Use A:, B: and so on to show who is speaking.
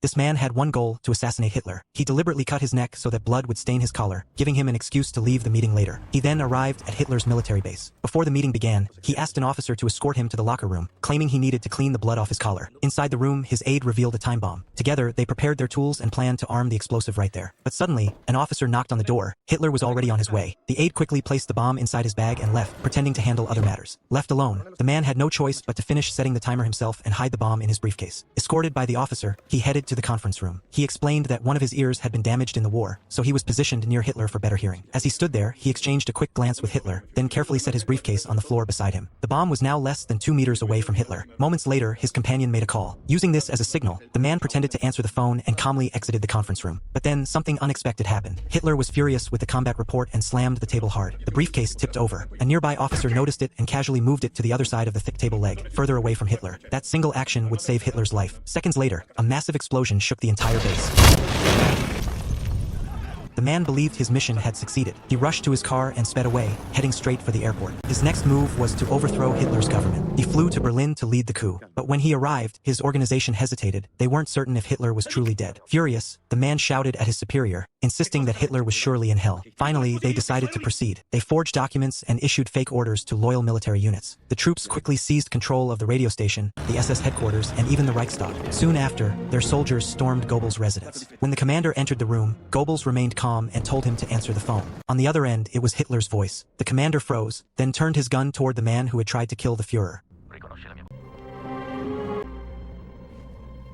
A: This man had one goal: to assassinate Hitler. He deliberately cut his neck so that blood would stain his collar, giving him an excuse to leave the meeting later. He then arrived at Hitler's military base. Before the meeting began, he asked an officer to escort him to the locker room, claiming he needed to clean the blood off his collar. Inside the room, his aide revealed a time bomb. Together, they prepared their tools and planned to arm the explosive right there. But suddenly, an officer knocked on the door. Hitler was already on his way. The aide quickly placed the bomb inside his bag and left, pretending to handle other matters. Left alone, the man had no choice but to finish setting the timer himself and hide the bomb in his briefcase. Escorted by the officer, he headed to the conference room. He explained that one of his ears had been damaged in the war, so he was positioned near Hitler for better hearing. As he stood there, he exchanged a quick glance with Hitler, then carefully set his briefcase on the floor beside him. The bomb was now less than 2 meters away from Hitler. Moments later, his companion made a call. Using this as a signal, the man pretended to answer the phone and calmly exited the conference room. But then, something unexpected happened. Hitler was furious with the combat report and slammed the table hard. The briefcase tipped over. A nearby officer noticed it and casually moved it to the other side of the thick table leg, further away from Hitler. That single action would save Hitler's life. Seconds later, a massive explosion shook the entire base. The man believed his mission had succeeded. He rushed to his car and sped away, heading straight for the airport. His next move was to overthrow Hitler's government. He flew to Berlin to lead the coup. But when he arrived, his organization hesitated. They weren't certain if Hitler was truly dead. Furious, the man shouted at his superior, insisting that Hitler was surely in hell. Finally, they decided to proceed. They forged documents and issued fake orders to loyal military units. The troops quickly seized control of the radio station, the SS headquarters, and even the Reichstag. Soon after, their soldiers stormed Goebbels' residence. When the commander entered the room, Goebbels remained calm and told him to answer the phone. On the other end, it was Hitler's voice. The commander froze, then turned his gun toward the man who had tried to kill the Führer.